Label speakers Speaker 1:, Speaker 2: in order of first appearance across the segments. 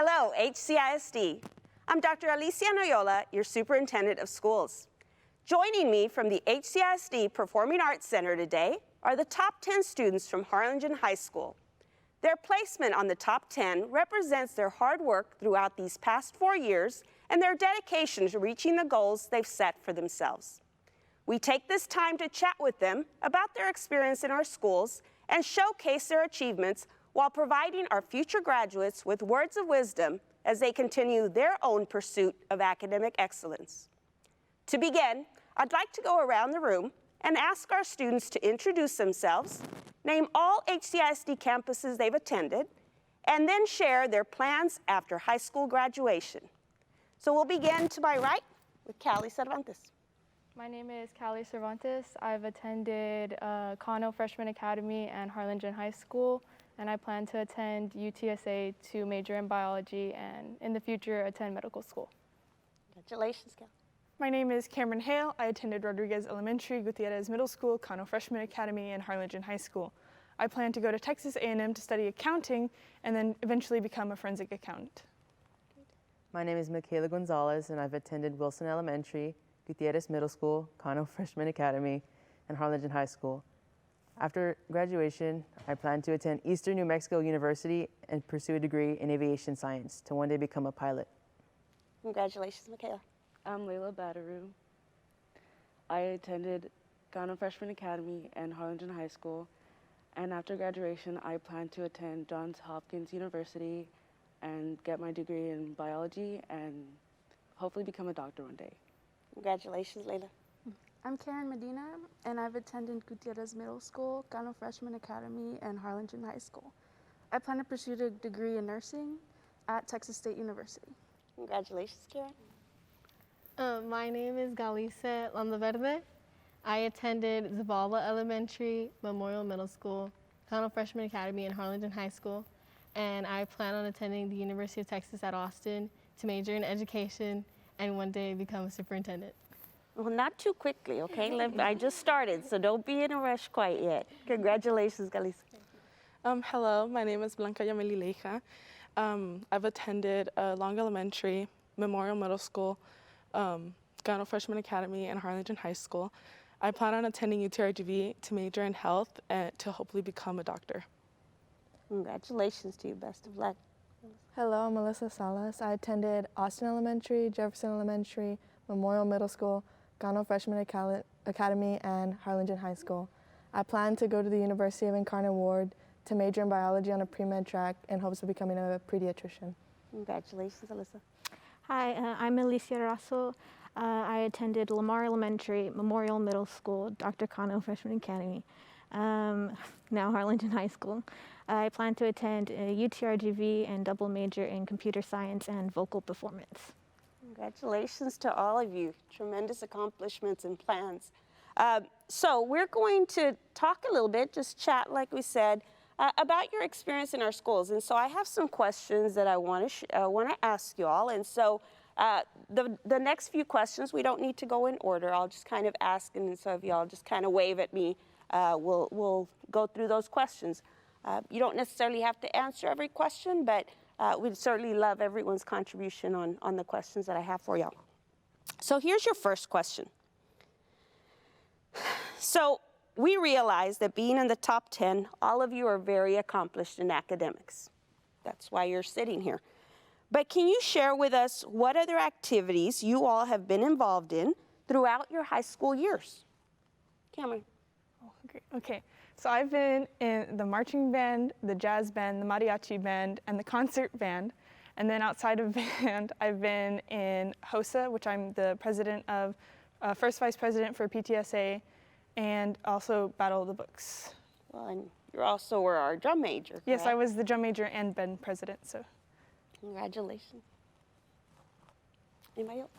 Speaker 1: Hello, HCISD. I'm Dr. Alyssa Rosso, your Superintendent of Schools. Joining me from the HCISD Performing Arts Center today are the top 10 students from Harlingen High School. Their placement on the top 10 represents their hard work throughout these past 4 years and their dedication to reaching the goals they've set for themselves. We take this time to chat with them about their experience in our schools and showcase their achievements while providing our future graduates with words of wisdom as they continue their own pursuit of academic excellence. To begin, I'd like to go around the room and ask our students to introduce themselves, name all HCISD campuses they've attended, and then share their plans after high school graduation. So we'll begin to my right with Callie Cervantes.
Speaker 2: My name is Callie Cervantes. I've attended Cano Freshman Academy and Harlingen High School, and I plan to attend UTSA to major in biology and in the future attend medical school.
Speaker 1: Congratulations, Callie.
Speaker 3: My name is Cameron Hale. I attended Rodriguez Elementary, Gutierrez Middle School, Cano Freshman Academy, and Harlingen High School. I plan to go to Texas A&M to study accounting and then eventually become a forensic accountant.
Speaker 4: My name is Michaela Gonzalez, and I've attended Wilson Elementary, Gutierrez Middle School, Cano Freshman Academy, and Harlingen High School. After graduation, I plan to attend Eastern New Mexico University and pursue a degree in aviation science to one day become a pilot.
Speaker 1: Congratulations, Michaela.
Speaker 5: I'm Layla Badaru. I attended Cano Freshman Academy and Harlingen High School, and after graduation, I plan to attend Johns Hopkins University and get my degree in biology and hopefully become a doctor one day.
Speaker 1: Congratulations, Layla.
Speaker 6: I'm Karen Medina, and I've attended Gutierrez Middle School, Cano Freshman Academy, and Harlingen High School. I plan to pursue a degree in nursing at Texas State University.
Speaker 1: Congratulations, Karen.
Speaker 7: My name is Galisa Landaverde. I attended Zavala Elementary, Memorial Middle School, Cano Freshman Academy, and Harlingen High School, and I plan on attending the University of Texas at Austin to major in education and one day become a superintendent.
Speaker 1: Well, not too quickly, okay? I just started, so don't be in a rush quite yet. Congratulations, Galisa.
Speaker 8: Hello, my name is Blanca Yameli Leija. I've attended Long Elementary, Memorial Middle School, Cano Freshman Academy, and Harlingen High School. I plan on attending UTRGV to major in health and to hopefully become a doctor.
Speaker 1: Congratulations to you. Best of luck.
Speaker 9: Hello, I'm Alyssa Salas. I attended Austin Elementary, Jefferson Elementary, Memorial Middle School, Cano Freshman Academy, and Harlingen High School. I plan to go to the University of Incarnate Ward to major in biology on a pre-med track in hopes of becoming a pediatrician.
Speaker 1: Congratulations, Alyssa.
Speaker 10: Hi, I'm Alyssa Rosso. I attended Lamar Elementary, Memorial Middle School, Dr. Cano Freshman Academy, now Harlingen High School. I plan to attend UTRGV and double major in computer science and vocal performance.
Speaker 1: Congratulations to all of you. Tremendous accomplishments and plans. So we're going to talk a little bit, just chat like we said, about your experience in our schools. And so I have some questions that I want to ask you all. And so the next few questions, we don't need to go in order. I'll just kind of ask, and so if y'all just kind of wave at me, we'll go through those questions. You don't necessarily have to answer every question, but we'd certainly love everyone's contribution on the questions that I have for y'all. So here's your first question. So we realize that being in the top 10, all of you are very accomplished in academics. That's why you're sitting here. But can you share with us what other activities you all have been involved in throughout your high school years? Cameron.
Speaker 3: Oh, great. Okay. So I've been in the marching band, the jazz band, the mariachi band, and the concert band. And then outside of band, I've been in HOSA, which I'm the president of, first vice president for PTSA, and also Battle of the Books.
Speaker 1: Well, and you also were our drum major, correct?
Speaker 3: Yes, I was the drum major and band president, so.
Speaker 1: Congratulations. Anybody else?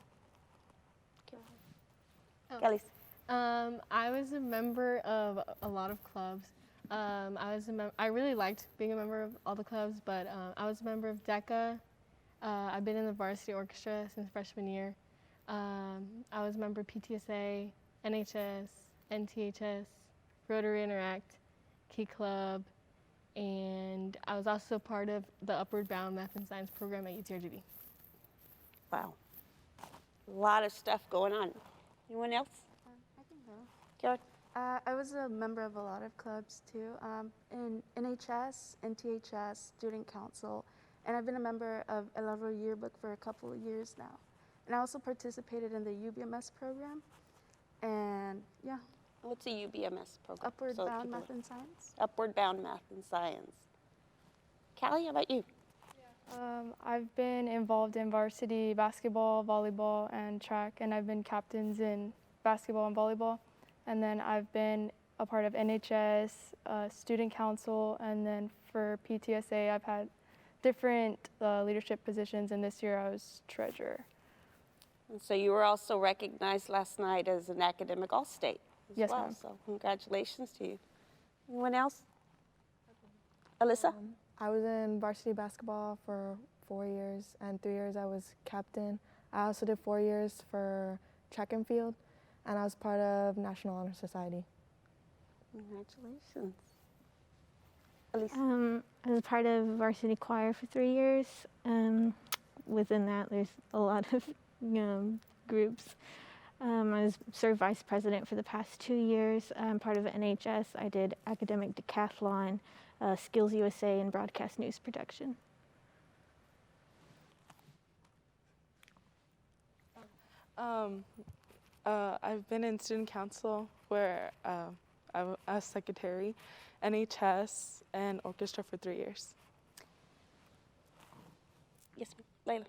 Speaker 1: Kelly.
Speaker 7: I was a member of a lot of clubs. I really liked being a member of all the clubs, but I was a member of DECA. I've been in the varsity orchestra since freshman year. I was a member of PTSA, NHS, NTHS, Rotary Interact, Key Club, and I was also part of the Upward Bound Math and Science program at UTRGV.
Speaker 1: Wow. A lot of stuff going on. Anyone else?
Speaker 6: I can go.
Speaker 1: Karen?
Speaker 6: I was a member of a lot of clubs too, in NHS, NTHS, Student Council, and I've been a member of El Aro Yearbook for a couple of years now. And I also participated in the UBMS program, and yeah.
Speaker 1: What's a UBMS program?
Speaker 6: Upward
Speaker 1: So
Speaker 6: Bound
Speaker 1: people-
Speaker 6: Math and Science.
Speaker 1: Upward Bound Math and Science. Callie, how about you?
Speaker 2: I've been involved in varsity basketball, volleyball, and track, and I've been captains in basketball and volleyball. And then I've been a part of NHS, Student Council, and then for PTSA, I've had different leadership positions, and this year I was treasurer.
Speaker 1: And so you were also recognized last night as an academic All-State as
Speaker 2: Yes,
Speaker 1: well.
Speaker 2: ma'am.
Speaker 1: So congratulations to you. Anyone else? Alyssa?
Speaker 9: I was in varsity basketball for 4 years, and 3 years I was captain. I also did 4 years for track and field, and I was part of National Honor Society.
Speaker 1: Congratulations. Alyssa?
Speaker 10: I was part of varsity choir for 3 years. Within that, there's a lot of groups. I was served vice president for the past 2 years. I'm part of NHS. I did academic decathlon, Skills USA, and broadcast news production.
Speaker 8: I've been in student council where I was secretary, NHS, and orchestra for 3 years.
Speaker 1: Yes, ma'am. Layla?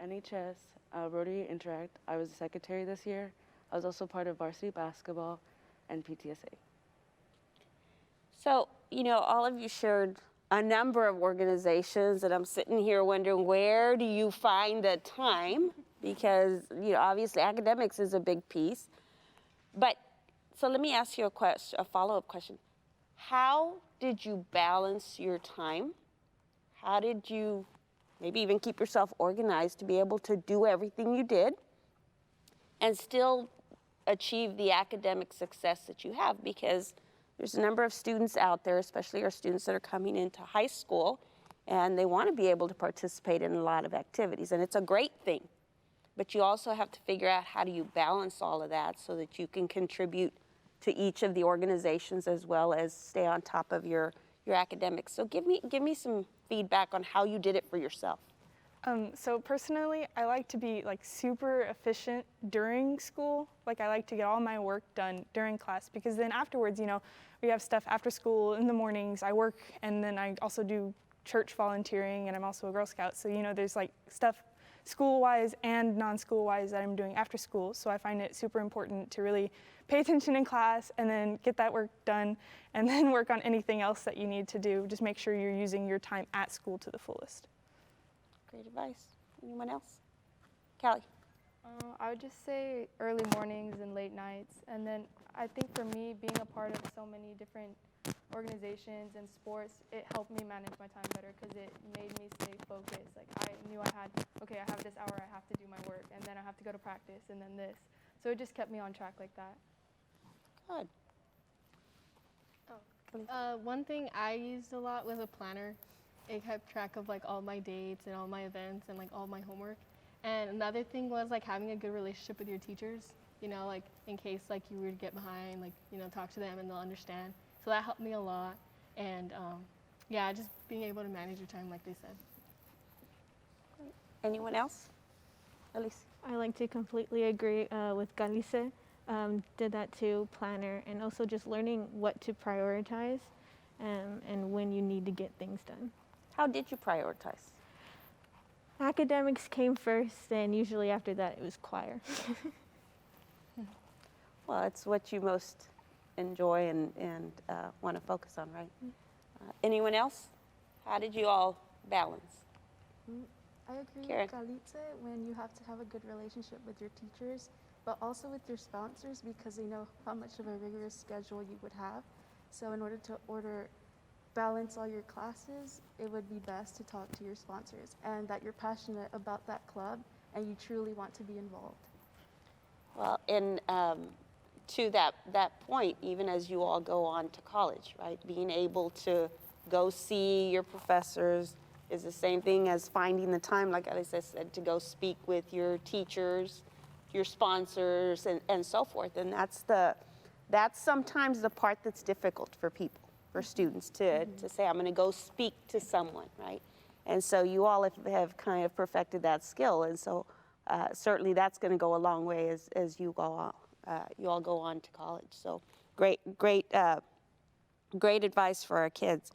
Speaker 5: NHS, Rotary Interact. I was the secretary this year. I was also part of varsity basketball and PTSA.
Speaker 1: So, all of you shared a number of organizations, and I'm sitting here wondering, where do you find the time? Because, obviously academics is a big piece. But, so let me ask you a follow-up question. How did you balance your time? How did you maybe even keep yourself organized to be able to do everything you did and still achieve the academic success that you have? Because there's a number of students out there, especially our students that are coming into high school, and they want to be able to participate in a lot of activities, and it's a great thing. But you also have to figure out how do you balance all of that so that you can contribute to each of the organizations as well as stay on top of your academics. So give me some feedback on how you did it for yourself.
Speaker 3: So personally, I like to be super efficient during school. I like to get all my work done during class, because then afterwards, we have stuff after school in the mornings. I work, and then I also do church volunteering, and I'm also a Girl Scout. So there's stuff school-wise and non-school-wise that I'm doing after school. So I find it super important to really pay attention in class and then get that work done, and then work on anything else that you need to do. Just make sure you're using your time at school to the fullest.
Speaker 1: Great advice. Anyone else? Callie?
Speaker 2: I would just say early mornings and late nights. And then I think for me, being a part of so many different organizations and sports, it helped me manage my time better because it made me stay focused. I knew I have this hour, I have to do my work, and then I have to go to practice, and then this. So it just kept me on track like that.
Speaker 1: Good.
Speaker 7: One thing I used a lot was a planner. It kept track of all my dates and all my events and all my homework. And another thing was having a good relationship with your teachers. In case you were to get behind, talk to them and they'll understand. So that helped me a lot. And yeah, just being able to manage your time, like they said.
Speaker 1: Anyone else? Alyssa?
Speaker 10: I like to completely agree with Galice. Did that too, planner, and also just learning what to prioritize and when you need to get things done.
Speaker 1: How did you prioritize?
Speaker 10: Academics came first, and usually after that it was choir.
Speaker 1: Well, it's what you most enjoy and want to focus on, right? Anyone else? How did you all balance?
Speaker 6: I agree
Speaker 1: Karen?
Speaker 6: with Galitze when you have to have a good relationship with your teachers, but also with your sponsors, because they know how much of a rigorous schedule you would have. So in order to balance all your classes, it would be best to talk to your sponsors and that you're passionate about that club and you truly want to be involved.
Speaker 1: Well, and to that point, even as you all go on to college, right? Being able to go see your professors is the same thing as finding the time, like Alyssa said, to go speak with your teachers, your sponsors, and so forth. And that's sometimes the part that's difficult for people, for students to say, I'm going to go speak to someone, right? And so you all have kind of perfected that skill. And so certainly that's going to go a long way as you all go on to college. So great advice for our kids.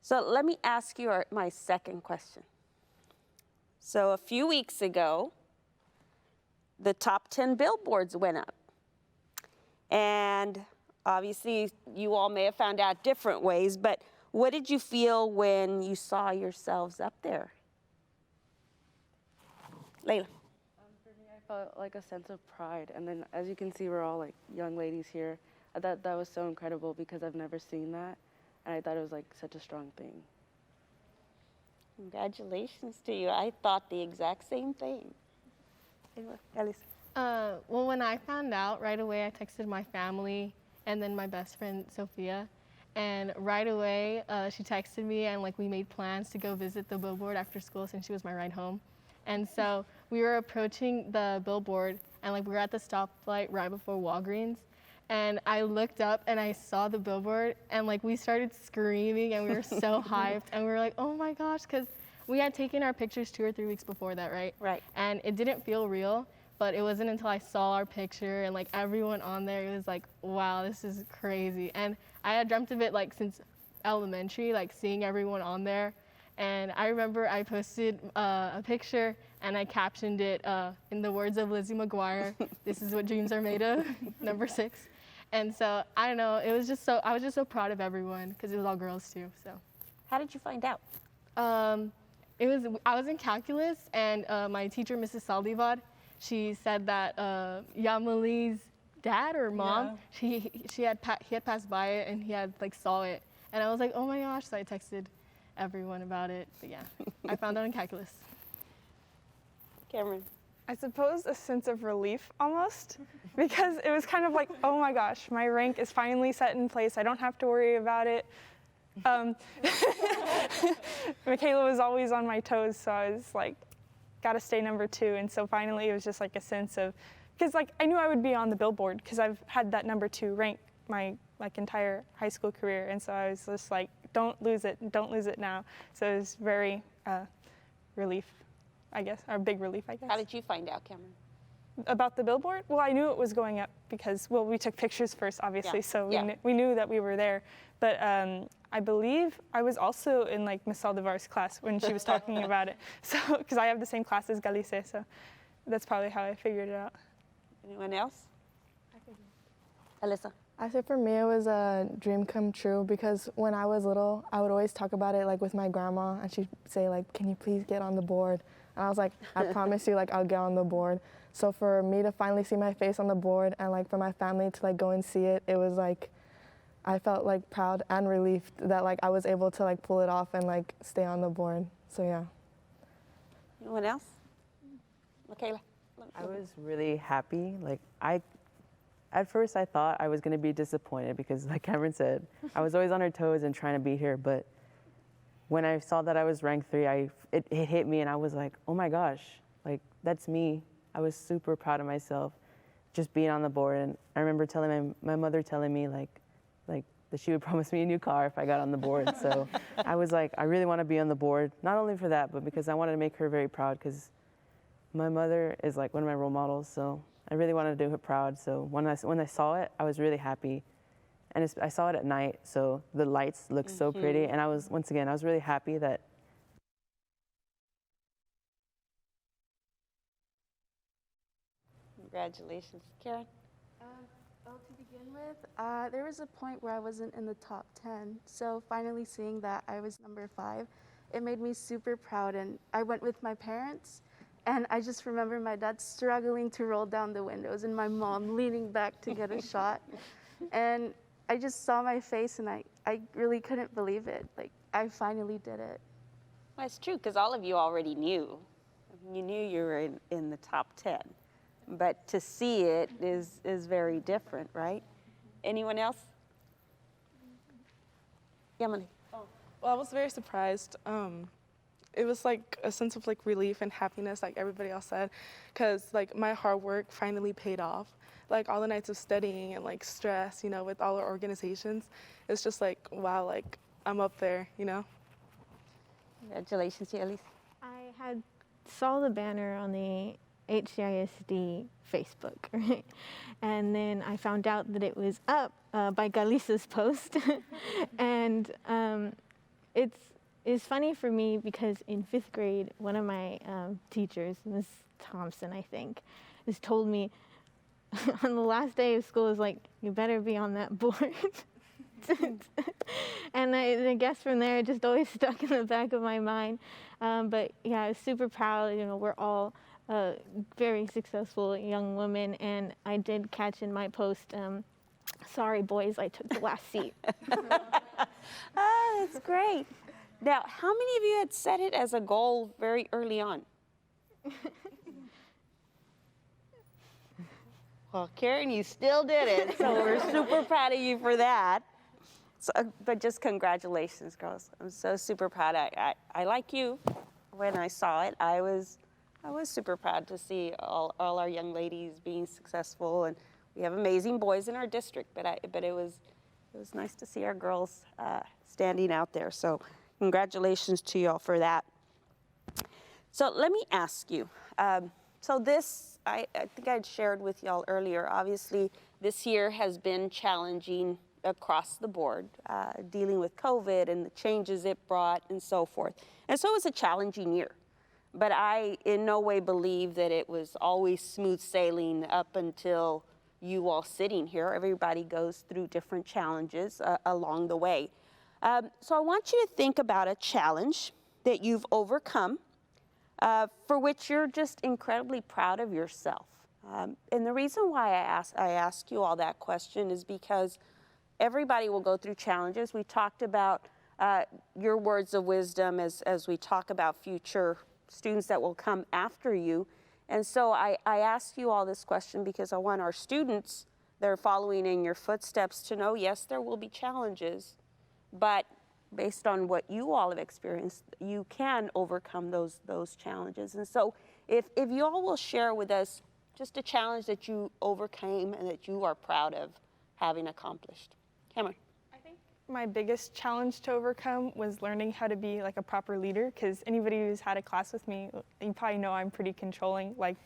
Speaker 1: So let me ask you my second question. So a few weeks ago, the top 10 billboards went up. And obviously, you all may have found out different ways, but what did you feel when you saw yourselves up there? Layla.
Speaker 5: For me, I felt like a sense of pride. And then, as you can see, we're all like young ladies here. I thought that was so incredible because I've never seen that. And I thought it was like such a strong thing.
Speaker 1: Congratulations to you. I thought the exact same thing. Alyssa.
Speaker 7: Well, when I found out, right away I texted my family and then my best friend, Sophia. And right away, she texted me and like we made plans to go visit the billboard after school since she was my ride home. And so we were approaching the billboard and like we were at the stoplight right before Walgreens. And I looked up and I saw the billboard and like we started screaming and we were so hyped and we were like, oh my gosh, because we had taken our pictures 2 or 3 weeks before that, right?
Speaker 1: Right.
Speaker 7: And it didn't feel real, but it wasn't until I saw our picture and like everyone on there, it was like, wow, this is crazy. And I had dreamt of it like since elementary, like seeing everyone on there. And I remember I posted a picture and I captioned it in the words of Lizzie McGuire, this is what dreams are made of, number 6. And so, I don't know, I was just so proud of everyone because it was all girls too, so.
Speaker 1: How did you find out?
Speaker 7: I was in calculus and my teacher, Mrs. Saldivad, she said that Yamali's dad or mom, he had passed by it and he had like saw it. And I was like, oh my gosh, so I texted everyone about it. But yeah, I found out in calculus.
Speaker 1: Cameron.
Speaker 3: I suppose a sense of relief almost, because it was kind of like, oh my gosh, my rank is finally set in place. I don't have to worry about it. Michaela was always on my toes, so I was like, gotta stay number 2. And so finally it was just like a sense of, because like I knew I would be on the billboard because I've had that number 2 rank my like entire high school career. And so I was just like, don't lose it now. So it was very relief, I guess, or big relief, I guess.
Speaker 1: How did you find out, Cameron?
Speaker 3: About the billboard? Well, I knew it was going up because, well, we took pictures first, obviously, so we knew that we were there. But I believe I was also in like Miss Saldivar's class when she was talking about it. So, because I have the same class as Galice, so that's probably how I figured it out.
Speaker 1: Anyone else? Alyssa.
Speaker 9: I say for me it was a dream come true because when I was little, I would always talk about it like with my grandma and she'd say like, can you please get on the board? And I was like, I promise you, like I'll get on the board. So for me to finally see my face on the board and like for my family to like go and see it, it was like, I felt like proud and relieved that like I was able to like pull it off and like stay on the board. So yeah.
Speaker 1: Anyone else? Michaela.
Speaker 4: I was really happy. Like at first I thought I was going to be disappointed because like Cameron said, I was always on her toes and trying to beat her. But when I saw that I was ranked 3, it hit me and I was like, oh my gosh, like that's me. I was super proud of myself just being on the board. And I remember telling my mother telling me like that she would promise me a new car if I got on the board. So I was like, I really want to be on the board, not only for that, but because I wanted to make her very proud because my mother is like one of my role models. So I really wanted to do her proud. So when I saw it, I was really happy. And I saw it at night, so the lights looked so pretty. And I was really happy that.
Speaker 1: Congratulations. Karen?
Speaker 6: Well, to begin with, there was a point where I wasn't in the top 10. So finally seeing that I was number 5, it made me super proud. And I went with my parents. And I just remember my dad struggling to roll down the windows and my mom leaning back to get a shot. And I just saw my face and I really couldn't believe it. Like, I finally did it.
Speaker 1: Well, it's true, because all of you already knew. You knew you were in the top 10. But to see it is very different, right? Anyone else? Yamali.
Speaker 8: Well, I was very surprised. It was like a sense of like relief and happiness, like everybody else said, because like my hard work finally paid off. Like all the nights of studying and like stress, you know, with all our organizations, it's just like, wow, like I'm up there, you know?
Speaker 1: Congratulations to you, Elise.
Speaker 10: I saw the banner on the HCISD Facebook, right? And then I found out that it was up by Galisa's post. And it's funny for me because in 5th grade, one of my teachers, Ms. Thompson, I think, has told me on the last day of school, is like, you better be on that board. And I guess from there, it just always stuck in the back of my mind. But yeah, I was super proud. You know, we're all very successful young women, and I did catch in my post, sorry boys, I took the last seat.
Speaker 1: Oh, that's great. Now, how many of you had set it as a goal very early on? Well, Karen, you still did it, so we're super proud of you for that. So, but just congratulations, girls. I'm so super proud. I like you. When I saw it, I was super proud to see all our young ladies being successful, and we have amazing boys in our district. But it was nice to see our girls standing out there. So, congratulations to y'all for that. So let me ask you. So this, I think I'd shared with y'all earlier. Obviously, this year has been challenging across the board, dealing with COVID and the changes it brought and so forth. And so it was a challenging year. But I in no way believe that it was always smooth sailing up until you all sitting here. Everybody goes through different challenges along the way. So I want you to think about a challenge that you've overcome, for which you're just incredibly proud of yourself. And the reason why I ask you all that question is because everybody will go through challenges. We talked about your words of wisdom as we talk about future students that will come after you. And so I ask you all this question because I want our students that are following in your footsteps to know, yes, there will be challenges, but based on what you all have experienced, you can overcome those challenges. And so if you all will share with us just a challenge that you overcame and that you are proud of having accomplished. Cameron.
Speaker 3: I think my biggest challenge to overcome was learning how to be like a proper leader, because anybody who's had a class with me, you probably know I'm pretty controlling. Like,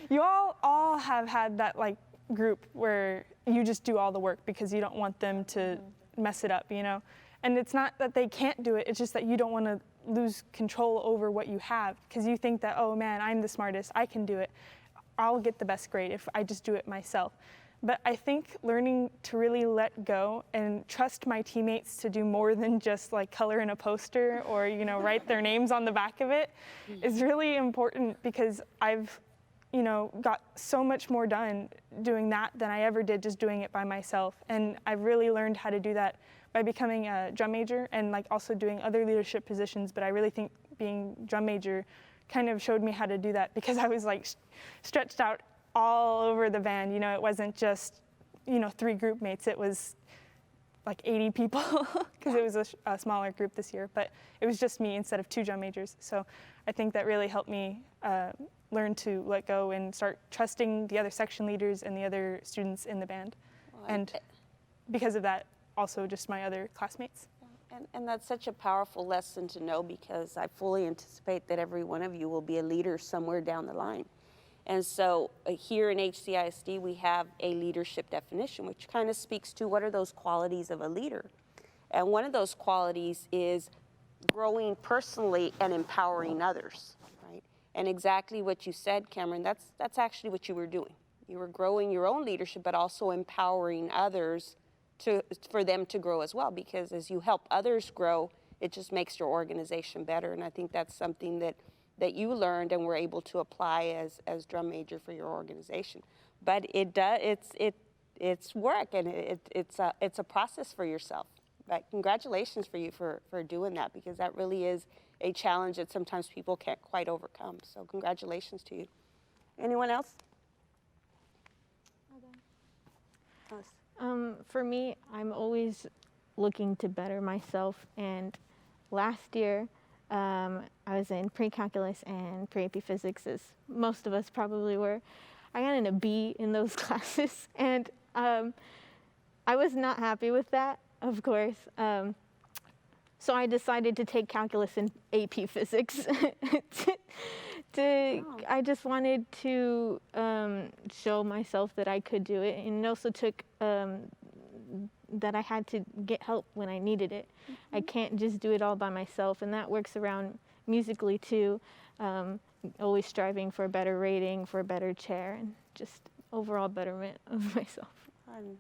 Speaker 3: you all have had that like group where you just do all the work because you don't want them to mess it up, you know? And it's not that they can't do it, it's just that you don't want to lose control over what you have, because you think that, oh man, I'm the smartest, I can do it. I'll get the best grade if I just do it myself. But I think learning to really let go and trust my teammates to do more than just like color in a poster or, you know, write their names on the back of it is really important, because I've, you know, got so much more done doing that than I ever did just doing it by myself. And I've really learned how to do that by becoming a drum major and like also doing other leadership positions. But I really think being drum major kind of showed me how to do that, because I was like stretched out all over the band. You know, it wasn't just, you know, 3 group mates, it was like 80 people because it was a smaller group this year, but it was just me instead of 2 drum majors. So I think that really helped me learn to let go and start trusting the other section leaders and the other students in the band. And because of that, also just my other classmates.
Speaker 1: And that's such a powerful lesson to know, because I fully anticipate that every one of you will be a leader somewhere down the line. And so here in HCISD, we have a leadership definition, which kind of speaks to what are those qualities of a leader. And one of those qualities is growing personally and empowering others, right? And exactly what you said, Cameron, that's actually what you were doing. You were growing your own leadership, but also empowering others for them to grow as well, because as you help others grow, it just makes your organization better. And I think that's something that you learned and were able to apply as drum major for your organization. But it's work, and it's a process for yourself. But congratulations for you for doing that, because that really is a challenge that sometimes people can't quite overcome. So congratulations to you. Anyone else?
Speaker 10: For me, I'm always looking to better myself. And last year, I was in pre-calculus and pre-AP physics, as most of us probably were. I got a B in those classes, and I was not happy with that, of course. So I decided to take calculus and AP physics. I just wanted to show myself that I could do it, and it also took that I had to get help when I needed it. I can't just do it all by myself, and that works around musically too. Always striving for a better rating, for a better chair, and just overall betterment of myself.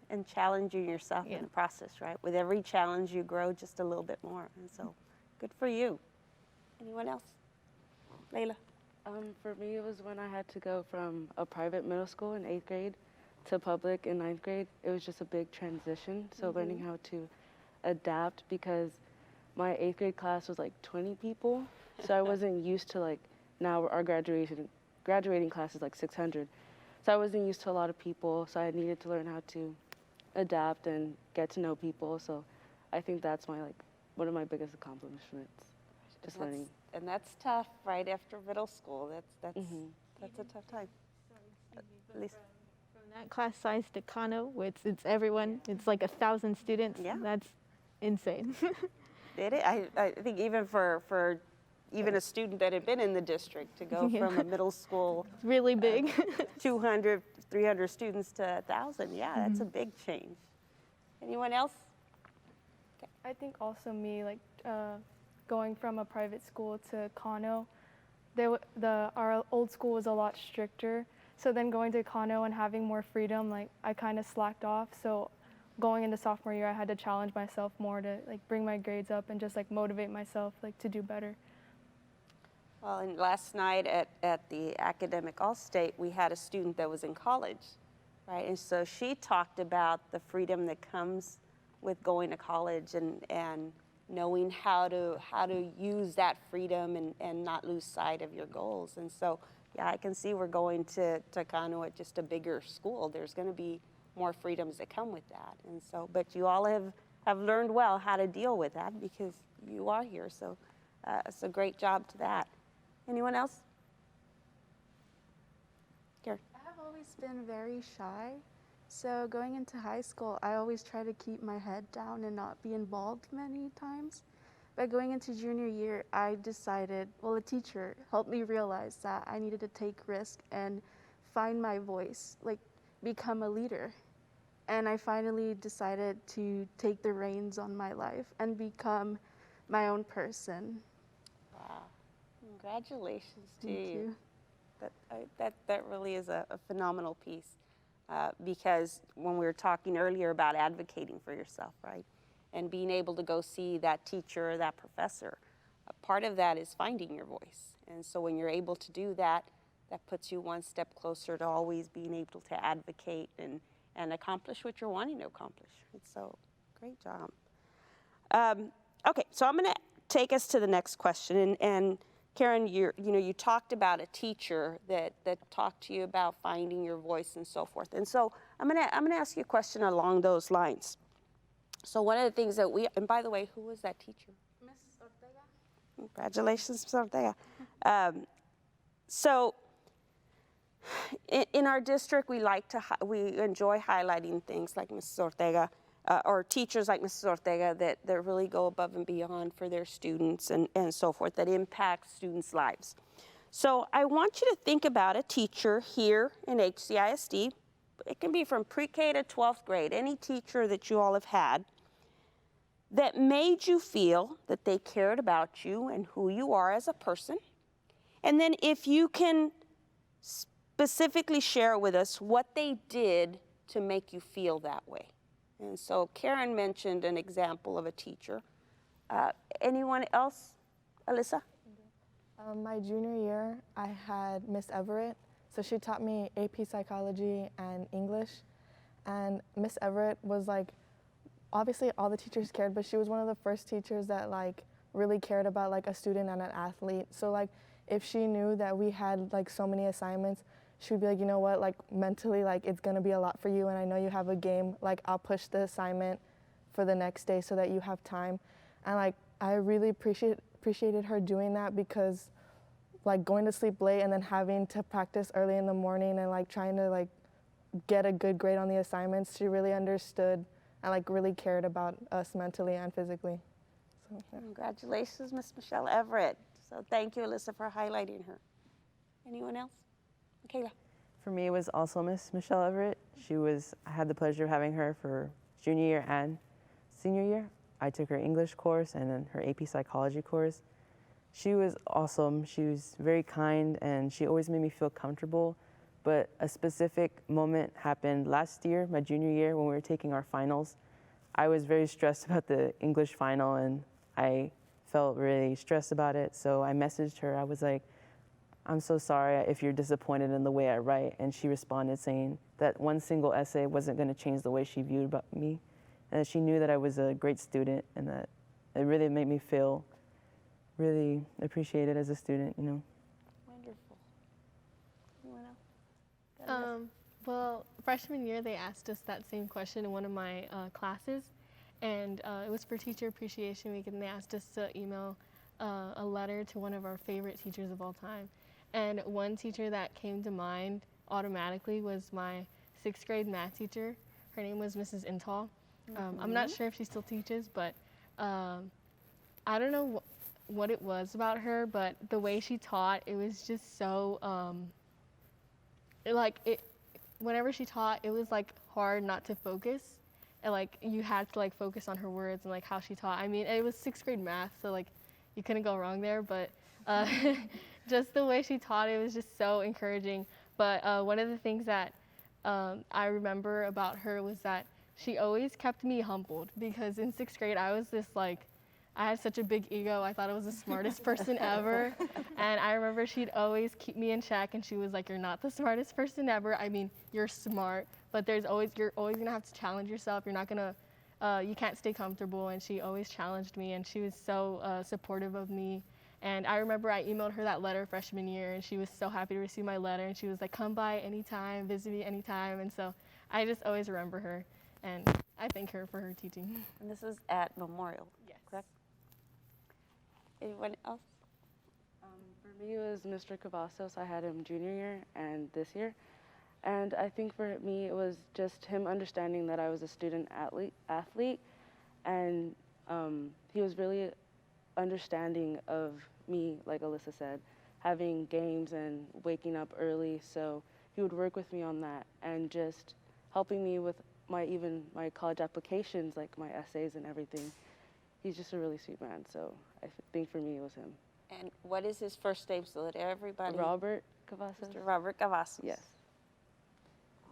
Speaker 1: And challenging yourself in the process, right? With every challenge, you grow just a little bit more. And so, good for you. Anyone else? Layla?
Speaker 5: For me, it was when I had to go from a private middle school in 8th grade to public in 9th grade. It was just a big transition. So learning how to adapt, because my 8th grade class was like 20 people. So I wasn't used to, like, now our graduating class is like 600. So I wasn't used to a lot of people, so I needed to learn how to adapt and get to know people. So I think that's one of my biggest accomplishments, just learning.
Speaker 1: And that's tough right after middle school. That's a tough time. Lisa?
Speaker 10: From that class size to Kano, it's everyone, it's like 1,000 students.
Speaker 1: Yeah.
Speaker 10: That's insane.
Speaker 1: Did it? I think even for even a student that had been in the district to go from a middle school
Speaker 10: It's really big.
Speaker 1: 200, 300 students to 1,000, that's a big change. Anyone else?
Speaker 2: I think also me, like going from a private school to Kano, our old school was a lot stricter. So then going to Kano and having more freedom, like I kind of slacked off. So going into sophomore year, I had to challenge myself more to like bring my grades up and just like motivate myself like to do better.
Speaker 1: Well, and last night at the Academic All-State, we had a student that was in college, right? And so she talked about the freedom that comes with going to college and knowing how to use that freedom and not lose sight of your goals. And so, I can see we're going to Kano at just a bigger school. There's going to be more freedoms that come with that. And so, but you all have learned well how to deal with that because you are here. So it's a great job to that. Anyone else? Karen?
Speaker 6: I have always been very shy. So going into high school, I always try to keep my head down and not be involved many times. But going into junior year, I decided, a teacher helped me realize that I needed to take risk and find my voice, like become a leader. And I finally decided to take the reins on my life and become my own person.
Speaker 1: Wow. Congratulations to
Speaker 6: Thank you.
Speaker 1: That really is a phenomenal piece because when we were talking earlier about advocating for yourself, right? And being able to go see that teacher or that professor, a part of that is finding your voice. And so when you're able to do that, that puts you one step closer to always being able to advocate and accomplish what you're wanting to accomplish. And so, great job. Okay, so I'm going to take us to the next question. And Karen, you talked about a teacher that talked to you about finding your voice and so forth. And so I'm going to ask you a question along those lines. So one of the things that and by the way, who was that teacher?
Speaker 6: Mrs. Ortega.
Speaker 1: Congratulations, Mrs. Ortega. So in our district, we enjoy highlighting things like Mrs. Ortega, or teachers like Mrs. Ortega that really go above and beyond for their students and so forth, that impact students' lives. So I want you to think about a teacher here in HCISD. It can be from pre-K to 12th grade, any teacher that you all have had that made you feel that they cared about you and who you are as a person. And then if you can specifically share with us what they did to make you feel that way. And so Karen mentioned an example of a teacher. Anyone else? Alyssa?
Speaker 9: My junior year, I had Miss Everett. So she taught me AP Psychology and English. And Miss Everett was like, obviously all the teachers cared, but she was one of the first teachers that like really cared about like a student and an athlete. So like if she knew that we had like so many assignments, she would be like, you know what, like mentally like it's gonna be a lot for you and I know you have a game, like I'll push the assignment for the next day so that you have time. And like I really appreciated her doing that, because like going to sleep late and then having to practice early in the morning and like trying to like get a good grade on the assignments, she really understood and like really cared about us mentally and physically. So, yeah.
Speaker 1: Congratulations, Miss Michelle Everett. So thank you, Alyssa, for highlighting her. Anyone else? Michaela.
Speaker 4: For me, it was also Miss Michelle Everett. I had the pleasure of having her for junior year and senior year. I took her English course and then her AP Psychology course. She was awesome. She was very kind, and she always made me feel comfortable. But a specific moment happened last year, my junior year, when we were taking our finals. I was very stressed about the English final, and I felt really stressed about it. So I messaged her. I was like, I'm so sorry if you're disappointed in the way I write. And she responded saying that one single essay wasn't going to change the way she viewed about me. And that she knew that I was a great student, and that it really made me feel really appreciated as a student, you know.
Speaker 1: Wonderful. Anyone else?
Speaker 7: Well, freshman year, they asked us that same question in one of my classes, and it was for Teacher Appreciation Week, and they asked us to email a letter to one of our favorite teachers of all time. And one teacher that came to mind automatically was my 6th grade math teacher. Her name was Mrs. Intall. I'm not sure if she still teaches, but I don't know what it was about her, but the way she taught, it was just so, whenever she taught, it was like hard not to focus. And like you had to like focus on her words and like how she taught. I mean, it was 6th grade math, so like you couldn't go wrong there, but just the way she taught, it was just so encouraging. But one of the things that I remember about her was that she always kept me humbled, because in 6th grade I was this like, I had such a big ego. I thought I was the smartest person ever. And I remember she'd always keep me in check, and she was like, you're not the smartest person ever. I mean, you're smart, but you're always gonna have to challenge yourself. You're not gonna, you can't stay comfortable. And she always challenged me, and she was so supportive of me. And I remember I emailed her that letter freshman year, and she was so happy to receive my letter. And she was like, come by anytime, visit me anytime. And so I just always remember her, and I thank her for her teaching.
Speaker 1: And this is at Memorial,
Speaker 7: Yes.
Speaker 1: correct? Anyone else?
Speaker 5: For me, it was Mr. Cavazos. I had him junior year and this year. And I think for me, it was just him understanding that I was a student athlete. And he was really understanding of me, like Alyssa said, having games and waking up early. So he would work with me on that, and just helping me with my college applications, like my essays and everything. He's just a really sweet man, so I think for me it was him.
Speaker 1: And what is his first name so that everybody...
Speaker 5: Robert Cavazos?
Speaker 1: Mr. Robert Cavazos.
Speaker 5: Yes.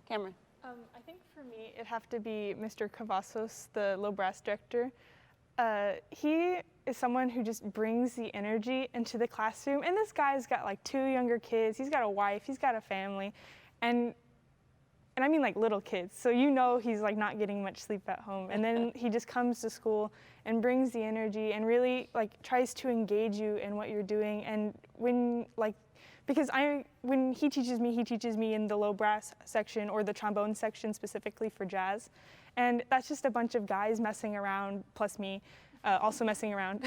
Speaker 1: Cameron.
Speaker 3: I think for me, it'd have to be Mr. Cavazos, the low brass director. He is someone who just brings the energy into the classroom. And this guy's got like 2 younger kids. He's got a wife. He's got a family. And I mean like little kids. So you know he's like not getting much sleep at home. And then he just comes to school and brings the energy and really like tries to engage you in what you're doing. And when he teaches me in the low brass section or the trombone section specifically for jazz. And that's just a bunch of guys messing around, plus me also messing around.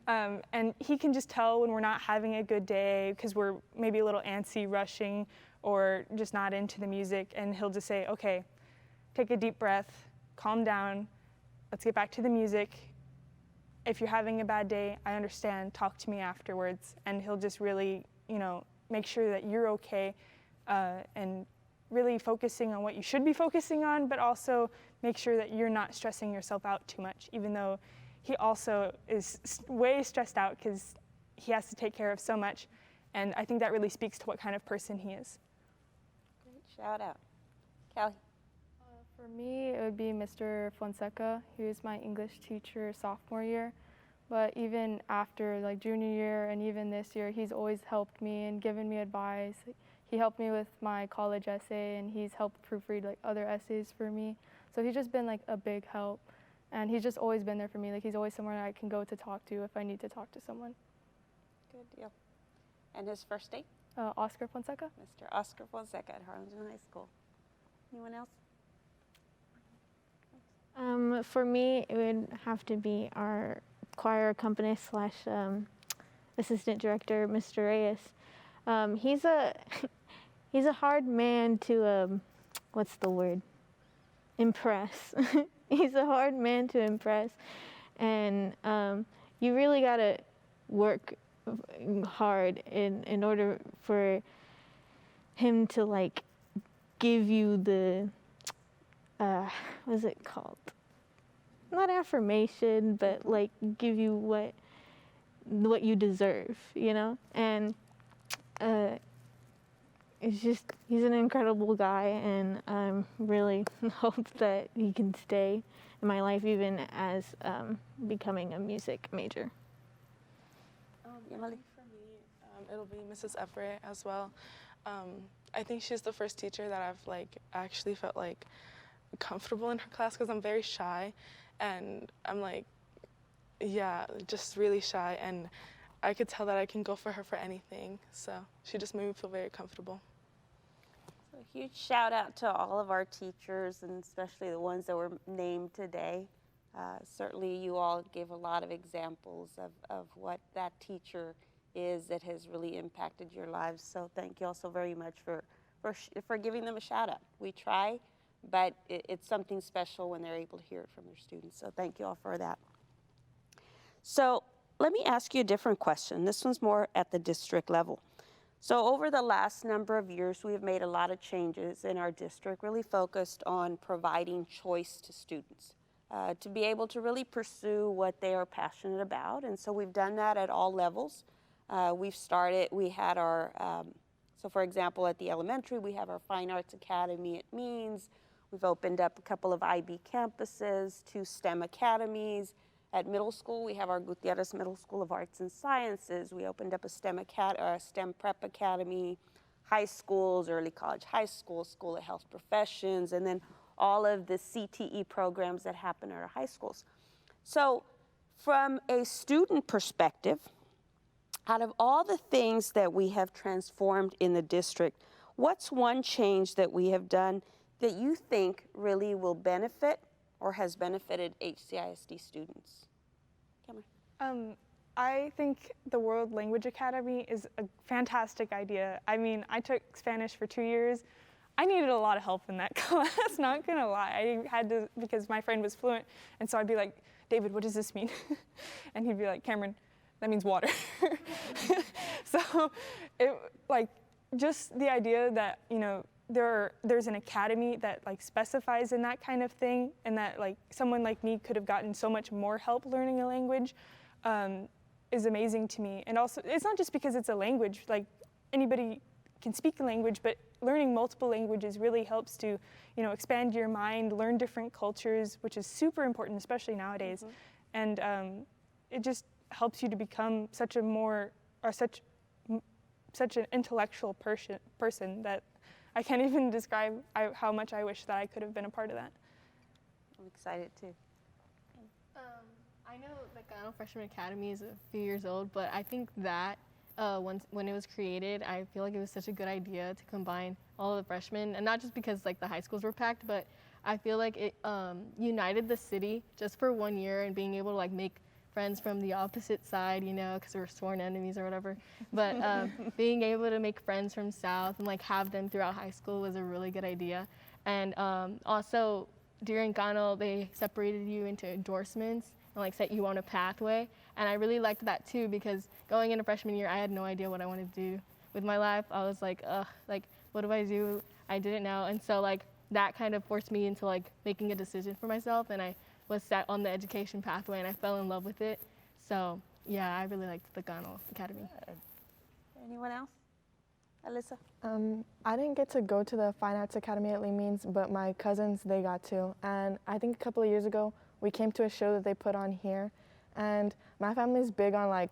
Speaker 3: And he can just tell when we're not having a good day because we're maybe a little antsy, rushing, or just not into the music. And he'll just say, okay, take a deep breath, calm down, let's get back to the music. If you're having a bad day, I understand, talk to me afterwards. And he'll just really, make sure that you're okay, and really focusing on what you should be focusing on, but also make sure that you're not stressing yourself out too much, even though he also is way stressed out because he has to take care of so much. And I think that really speaks to what kind of person he is.
Speaker 1: Great shout out. Callie.
Speaker 2: For me, it would be Mr. Fonseca. He was my English teacher sophomore year. But even after like junior year and even this year, he's always helped me and given me advice. He helped me with my college essay, and he's helped proofread like other essays for me. So he's just been like a big help, and he's just always been there for me. Like he's always somewhere I can go to talk to if I need to talk to someone.
Speaker 1: Good deal. And his first name?
Speaker 2: Oscar Fonseca.
Speaker 1: Mr. Oscar Fonseca at Harlingen High School. Anyone else?
Speaker 10: For me, it would have to be our choir accompanist slash assistant director, Mr. Reyes. He's a he's a hard man to what's the word? Impress. He's a hard man to impress, and you really gotta work hard in order for him to like give you the what's it called? Not affirmation, but like give you what you deserve, you know? And it's just, he's an incredible guy, and I really hope that he can stay in my life even as becoming a music major.
Speaker 8: For me, it'll be Mrs. Everett as well. I think she's the first teacher that I've like actually felt like comfortable in her class, because I'm very shy, and I'm like, yeah, just really shy, and I could tell that I can go for her for anything, so she just made me feel very comfortable.
Speaker 1: So a huge shout out to all of our teachers, and especially the ones that were named today. Certainly you all gave a lot of examples of what that teacher is that has really impacted your lives. So thank you all so very much for giving them a shout out. We try, but it's something special when they're able to hear it from their students. So thank you all for that. So let me ask you a different question. This one's more at the district level. So over the last number of years, we have made a lot of changes in our district, really focused on providing choice to students, to be able to really pursue what they are passionate about. And so we've done that at all levels. We had our, so for example, at the elementary, we have our Fine Arts Academy at Means. We've opened up a couple of IB campuses, 2 STEM academies. At middle school, we have our Gutierrez Middle School of Arts and Sciences. We opened up a STEM Prep Academy, high schools, early college high school, School of Health Professions, and then all of the CTE programs that happen at our high schools. So from a student perspective, out of all the things that we have transformed in the district, what's one change that we have done that you think really will benefit or has benefited HCISD students? Cameron.
Speaker 3: I think the World Language Academy is a fantastic idea. I mean, I took Spanish for 2 years. I needed a lot of help in that class, not gonna lie. I had to, because my friend was fluent, and so I'd be like, David, what does this mean? And he'd be like, Cameron, that means water. So just the idea that, you know, there's an academy that like specifies in that kind of thing, and that like someone like me could have gotten so much more help learning a language is amazing to me. And also, it's not just because it's a language, like anybody can speak a language, but learning multiple languages really helps to, you know, expand your mind, learn different cultures, which is super important, especially nowadays. Mm-hmm. And it just helps you to become such an intellectual person that I can't even describe how much I wish that I could have been a part of that.
Speaker 1: I'm excited too.
Speaker 7: I know the Gano Freshman Academy is a few years old, but I think that when it was created, I feel like it was such a good idea to combine all of the freshmen, and not just because like the high schools were packed, but I feel like it united the city just for 1 year, and being able to like make friends from the opposite side, you know, because we're sworn enemies or whatever. But being able to make friends from South and like have them throughout high school was a really good idea. And also during Gano, they separated you into endorsements and like set you on a pathway. And I really liked that too, because going into freshman year, I had no idea what I wanted to do with my life. I was like, like, what do I do? I didn't know. And so like that kind of forced me into like making a decision for myself, and I was set on the education pathway, and I fell in love with it. So yeah, I really liked the Gano Academy.
Speaker 1: Anyone else? Alyssa?
Speaker 9: I didn't get to go to the Fine Arts Academy at Lee Means, but my cousins, they got to. And I think a couple of years ago, we came to a show that they put on here. And my family's big on like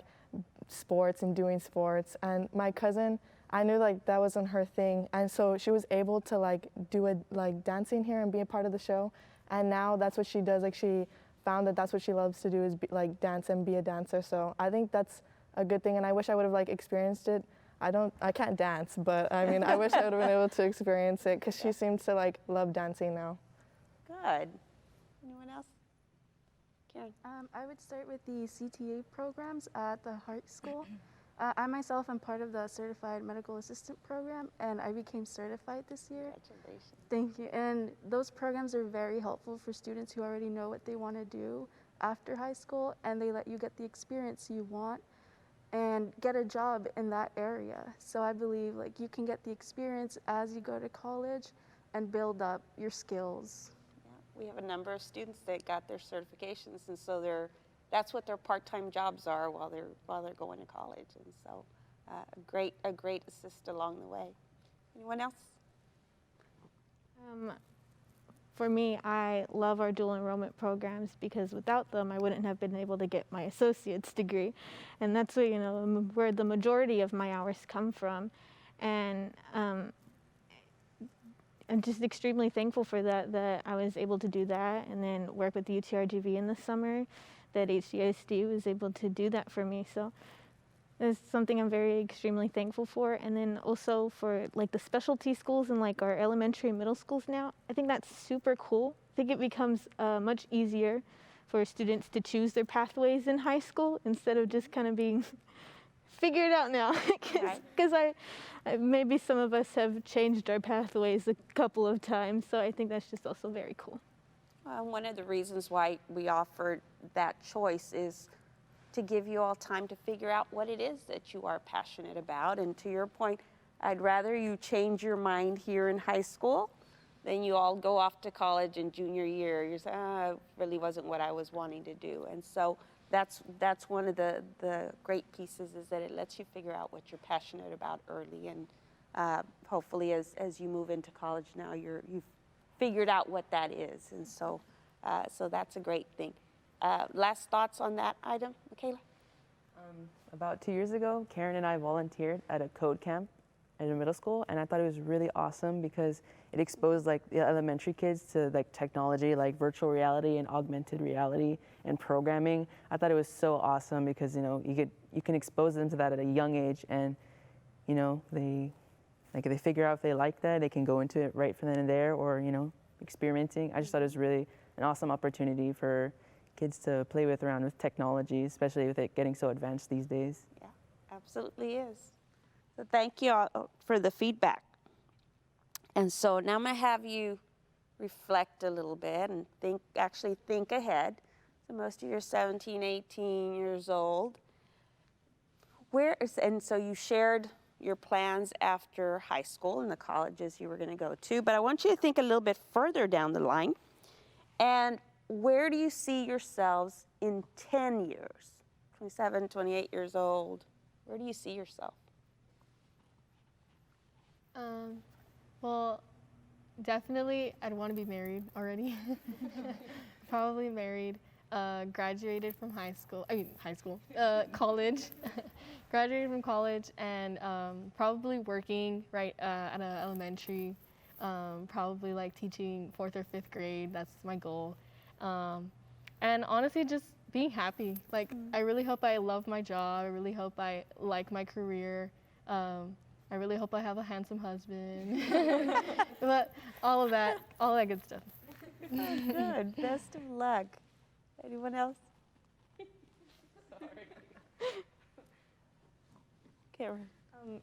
Speaker 9: sports and doing sports. And my cousin, I knew like that wasn't her thing. And so she was able to like do dancing here and be a part of the show. And now that's what she does. Like she found that that's what she loves to do, is like dance and be a dancer. So I think that's a good thing. And I wish I would have like experienced it. I can't dance, but I mean, I wish I would have been able to experience it, because she seems to like love dancing now.
Speaker 1: Good. Anyone else? Karen?
Speaker 6: I would start with the CTA programs at the Hart School. I myself am part of the Certified Medical Assistant program, and I became certified this year.
Speaker 1: Congratulations.
Speaker 6: Thank you. And those programs are very helpful for students who already know what they want to do after high school, and they let you get the experience you want and get a job in that area. So I believe like you can get the experience as you go to college and build up your skills.
Speaker 1: Yeah, we have a number of students that got their certifications, and so that's what their part-time jobs are while they're going to college. And so a great assist along the way. Anyone else?
Speaker 10: For me, I love our dual enrollment programs because without them, I wouldn't have been able to get my associate's degree. And that's where, where the majority of my hours come from. And I'm just extremely thankful for that I was able to do that and then work with the UTRGV in the summer, that HCISD was able to do that for me. So it's something I'm very extremely thankful for. And then also for like the specialty schools and like our elementary and middle schools now, I think that's super cool. I think it becomes much easier for students to choose their pathways in high school instead of just kind of being figured out now. Because maybe some of us have changed our pathways a couple of times. So I think that's just also very cool.
Speaker 1: One of the reasons why we offered that choice is to give you all time to figure out what it is that you are passionate about. And to your point, I'd rather you change your mind here in high school than you all go off to college in junior year. You say, it really wasn't what I was wanting to do. And so that's one of the great pieces, is that it lets you figure out what you're passionate about early. And hopefully as you move into college now, you've figured out what that is. And so that's a great thing. Last thoughts on that item, Michaela?
Speaker 4: About 2 years ago, Karen and I volunteered at a code camp at a middle school, and I thought it was really awesome because it exposed like the elementary kids to like technology, like virtual reality and augmented reality and programming. I thought it was so awesome because you can expose them to that at a young age, and they if they figure out if they like that, they can go into it right from then and there, or experimenting. I just thought it was really an awesome opportunity for kids to play around with technology, especially with it getting so advanced these days.
Speaker 1: Yeah, absolutely is. So thank you all for the feedback. And so now I'm going to have you reflect a little bit and think ahead. So most of you are 17, 18 years old. And so you shared your plans after high school and the colleges you were going to go to, but I want you to think a little bit further down the line. And where do you see yourselves in 10 years? 27, 28 years old. Where do you see yourself?
Speaker 7: Well, definitely I'd want to be married already. Probably married, graduated from college. Graduated from college and probably working right at an elementary, probably like teaching 4th or 5th grade. That's my goal. And honestly, just being happy. Like, I really hope I love my job. I really hope I like my career. I really hope I have a handsome husband. But all that good stuff.
Speaker 1: Good. Best of luck. Anyone else? Karen.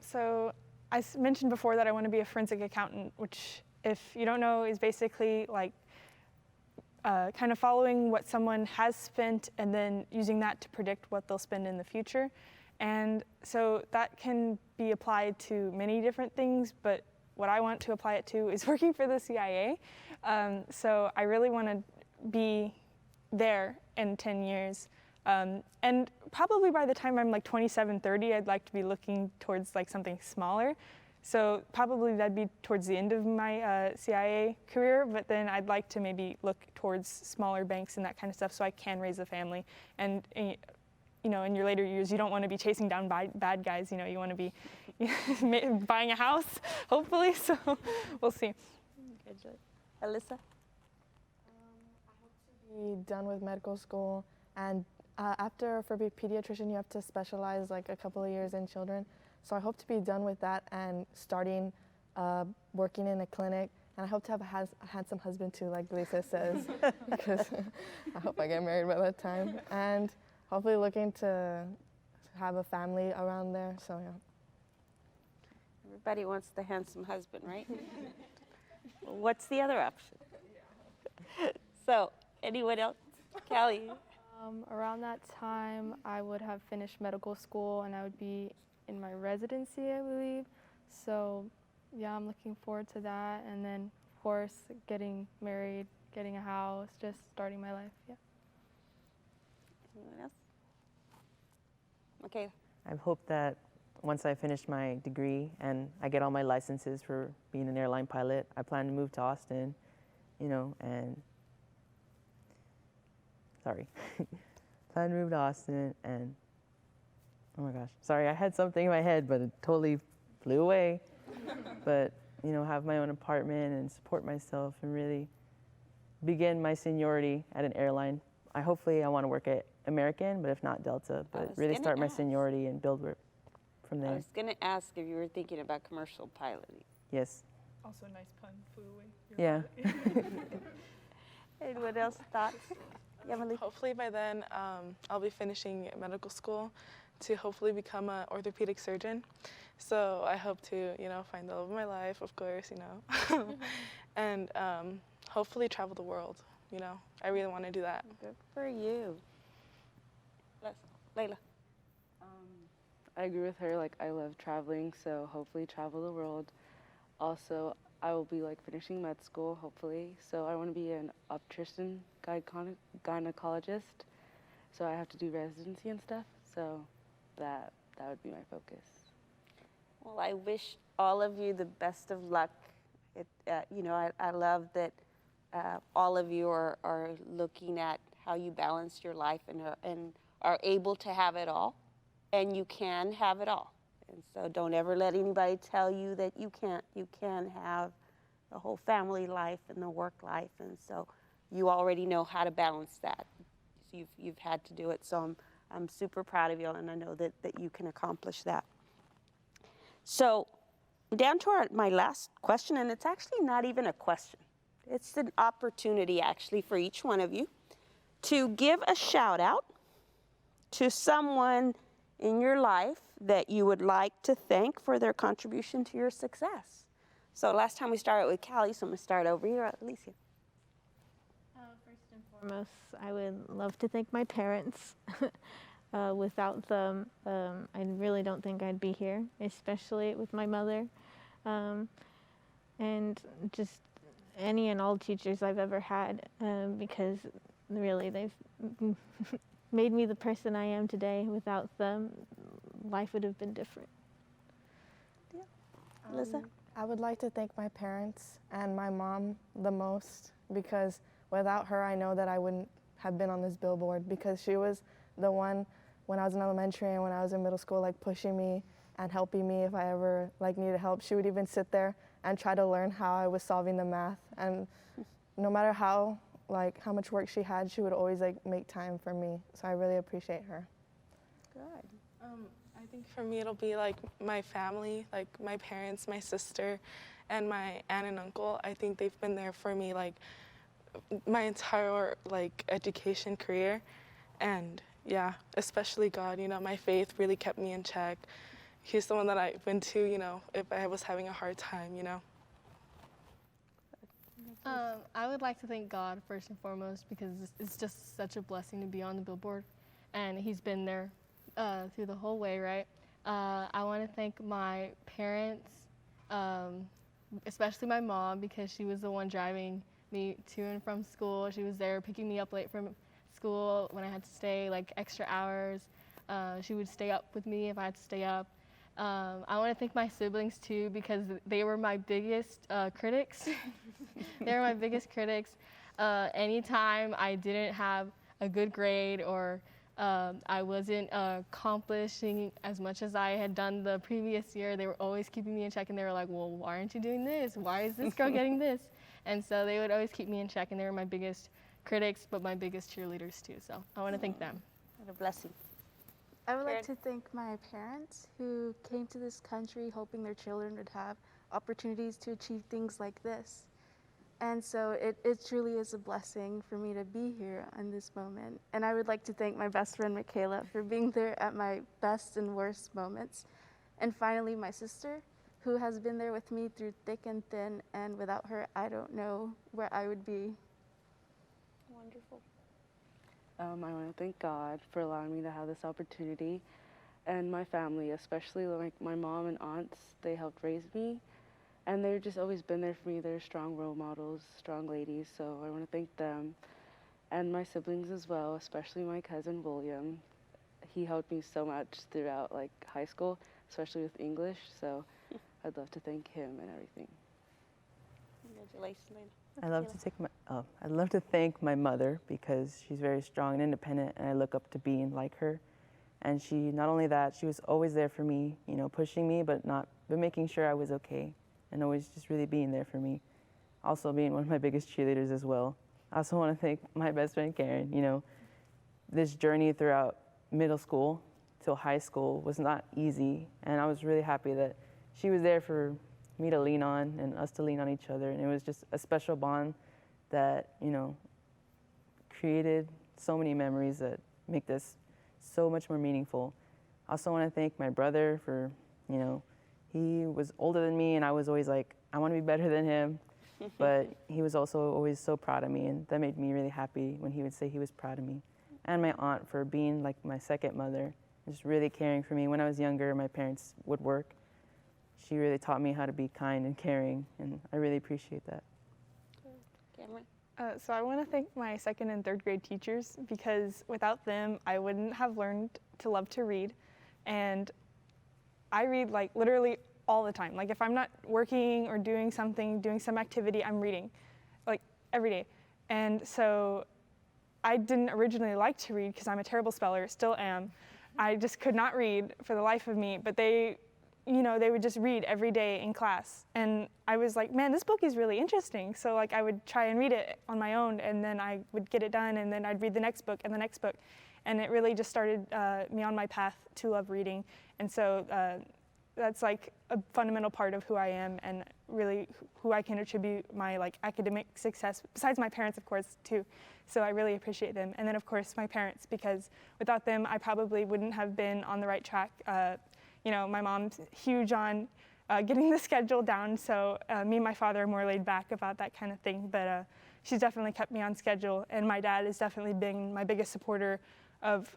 Speaker 3: So I mentioned before that I want to be a forensic accountant, which, if you don't know, is basically like kind of following what someone has spent and then using that to predict what they'll spend in the future. And so that can be applied to many different things, but what I want to apply it to is working for the CIA. So I really want to be there in 10 years. And probably by the time I'm like 27, 30, I'd like to be looking towards like something smaller. So probably that'd be towards the end of my CIA career, but then I'd like to maybe look towards smaller banks and that kind of stuff so I can raise a family. And in your later years, you don't want to be chasing down bad guys. You want to be buying a house, hopefully. So we'll see.
Speaker 1: Good. Alyssa?
Speaker 9: I hope to be done with medical school, and after for being a pediatrician, you have to specialize like a couple of years in children. So I hope to be done with that and starting working in a clinic And I hope to have a handsome husband too, like Lisa says, because I hope I get married by that time. And hopefully looking to have a family around there, so yeah.
Speaker 1: Everybody wants the handsome husband, right? What's the other option? So, anyone else? Callie?
Speaker 2: Around that time, I would have finished medical school and I would be in my residency, I believe. So, yeah, I'm looking forward to that. And then, of course, getting married, getting a house, just starting my life, yeah.
Speaker 1: Anyone else? Okay.
Speaker 4: I hope that once I finish my degree and I get all my licenses for being an airline pilot, I plan to move to Austin, and plan to move to Austin and, oh my gosh, sorry, I had something in my head, but it totally flew away. But, have my own apartment and support myself and really begin my seniority at an airline. Hopefully I want to work at American, but if not Delta, but really start my seniority and build from there.
Speaker 1: I was going to ask if you were thinking about commercial piloting.
Speaker 4: Yes.
Speaker 3: Also, nice pun, flew away.
Speaker 4: Yeah.
Speaker 1: Anyone else thoughts? Emily?
Speaker 8: Hopefully by then I'll be finishing medical school to hopefully become an orthopedic surgeon. So I hope to, find the love of my life, of course, and hopefully travel the world. I really want to do that.
Speaker 1: Good for you. Layla?
Speaker 5: I agree with her. Like, I love traveling, so hopefully travel the world. Also, I will be finishing med school, hopefully. So I want to be an obstetrician gynecologist. So I have to do residency and stuff. So that would be my focus.
Speaker 1: Well, I wish all of you the best of luck. I love that all of you are looking at how you balance your life and are able to have it all. And you can have it all. And so don't ever let anybody tell you that you can't. You can have the whole family life and the work life. And so you already know how to balance that. You've had to do it. So I'm super proud of you, and I know that you can accomplish that. So down to my last question, and it's actually not even a question. It's an opportunity actually for each one of you to give a shout out to someone in your life that you would like to thank for their contribution to your success. So last time we started with Callie, so I'm going to start over here, Alicia.
Speaker 10: First and foremost, I would love to thank my parents. Without them, I really don't think I'd be here, especially with my mother. And just any and all teachers I've ever had, because really they've made me the person I am today. Without them, life would have been different.
Speaker 1: Yeah. Alyssa?
Speaker 9: I would like to thank my parents and my mom the most, because without her, I know that I wouldn't have been on this billboard, because she was the one when I was in elementary and when I was in middle school, pushing me and helping me if I ever needed help. She would even sit there and try to learn how I was solving the math. And no matter how much work she had, she would always make time for me. So I really appreciate her.
Speaker 1: Good.
Speaker 8: I think for me it'll be my family, my parents, my sister, and my aunt and uncle. I think they've been there for me my entire education career, and yeah, especially God. My faith really kept me in check. He's the one that I went to, if I was having a hard time,
Speaker 7: I would like to thank God first and foremost, because it's just such a blessing to be on the billboard, and He's been there through the whole way, right? I want to thank my parents, especially my mom, because she was the one driving me to and from school. She was there picking me up late from school when I had to stay extra hours. She would stay up with me if I had to stay up. I want to thank my siblings too, because they were my biggest critics. They were my biggest critics. Anytime I didn't have a good grade or I wasn't accomplishing as much as I had done the previous year, they were always keeping me in check, and they were like, well, why aren't you doing this? Why is this girl getting this? And so they would always keep me in check, and they were my biggest critics, but my biggest cheerleaders too. So I want to thank them.
Speaker 1: What a blessing.
Speaker 6: I would like to thank my parents who came to this country hoping their children would have opportunities to achieve things like this. And so it truly is a blessing for me to be here in this moment. And I would like to thank my best friend, Michaela, for being there at my best and worst moments. And finally, my sister, who has been there with me through thick and thin. And without her, I don't know where I would be.
Speaker 1: Wonderful.
Speaker 5: I want to thank God for allowing me to have this opportunity, and my family, especially like my mom and aunts. They helped raise me, and they've just always been there for me. They're strong role models, strong ladies, so I want to thank them. And my siblings as well, especially my cousin William. He helped me so much throughout like high school, especially with English, so I'd love to thank him and everything.
Speaker 1: Congratulations.
Speaker 4: I'd love to thank my mother because she's very strong and independent, and I look up to being like her. And she, not only that, she was always there for me, you know, pushing me, but making sure I was okay, and always just really being there for me. Also being one of my biggest cheerleaders as well. I also want to thank my best friend Karen. You know, this journey throughout middle school till high school was not easy, and I was really happy that she was there for me to lean on and us to lean on each other. And it was just a special bond that, you know, created so many memories that make this so much more meaningful. I also want to thank my brother for, you know, he was older than me and I was always like, I want to be better than him. But he was also always so proud of me, and that made me really happy when he would say he was proud of me. And my aunt for being like my second mother, just really caring for me. When I was younger, my parents would work. She really taught me how to be kind and caring, and I really appreciate that.
Speaker 1: Cameron?
Speaker 3: So I want to thank my second and third grade teachers, because without them, I wouldn't have learned to love to read. And I read like literally all the time. Like if I'm not working or doing some activity, I'm reading like every day. And so I didn't originally like to read because I'm a terrible speller, still am. I just could not read for the life of me, but they would just read every day in class. And I was like, man, this book is really interesting. So like I would try and read it on my own, and then I would get it done, and then I'd read the next book and the next book. And it really just started me on my path to love reading. And so that's like a fundamental part of who I am, and really who I can attribute my like academic success, besides my parents, of course, too. So I really appreciate them. And then of course my parents, because without them, I probably wouldn't have been on the right track. You know, my mom's huge on getting the schedule down, so me and my father are more laid back about that kind of thing, but she's definitely kept me on schedule, and my dad has definitely been my biggest supporter of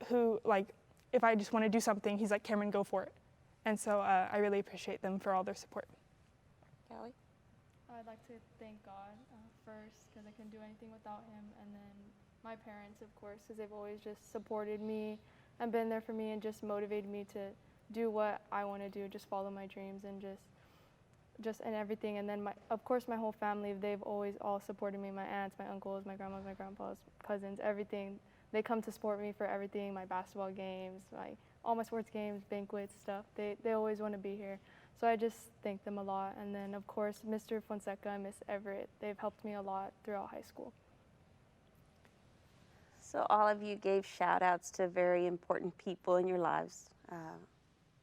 Speaker 3: who, like, if I just want to do something, he's like, Cameron, go for it. And so I really appreciate them for all their support.
Speaker 1: Callie?
Speaker 2: I'd like to thank God first, because I couldn't do anything without him, and then my parents, of course, because they've always just supported me and been there for me and just motivated me to do what I want to do, just follow my dreams and just and everything. And then of course my whole family, they've always all supported me, my aunts, my uncles, my grandmas, my grandpas, cousins, everything. They come to support me for everything, my basketball games, all my sports games, banquets, stuff. They always want to be here. So I just thank them a lot. And then of course Mr. Fonseca and Miss Everett, they've helped me a lot throughout high school.
Speaker 1: So all of you gave shout outs to very important people in your lives.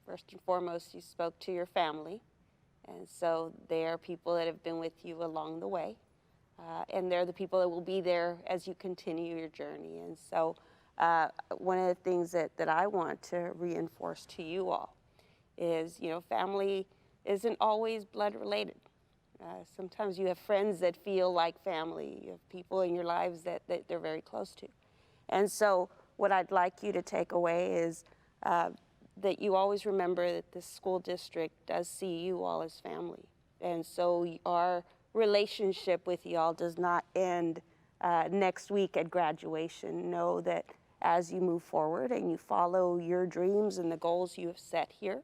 Speaker 1: First and foremost, you spoke to your family, and so they are people that have been with you along the way, and they're the people that will be there as you continue your journey. And so one of the things that I want to reinforce to you all is, you know, family isn't always blood related. Sometimes you have friends that feel like family. You have people in your lives that they're very close to. And so what I'd like you to take away is that you always remember that the school district does see you all as family. And so our relationship with you all does not end next week at graduation. Know that as you move forward and you follow your dreams and the goals you have set here,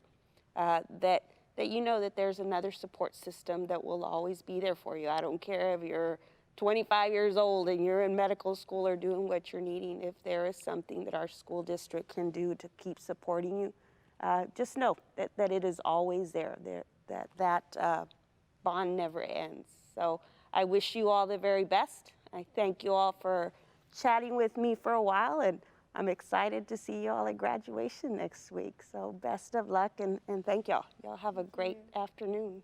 Speaker 1: that you know that there's another support system that will always be there for you. I don't care if you're 25 years old and you're in medical school or doing what you're needing. If there is something that our school district can do to keep supporting you, just know that it is always there, that bond never ends. So I wish you all the very best. I thank you all for chatting with me for a while, and I'm excited to see you all at graduation next week. So best of luck, and thank y'all. Y'all have a great afternoon.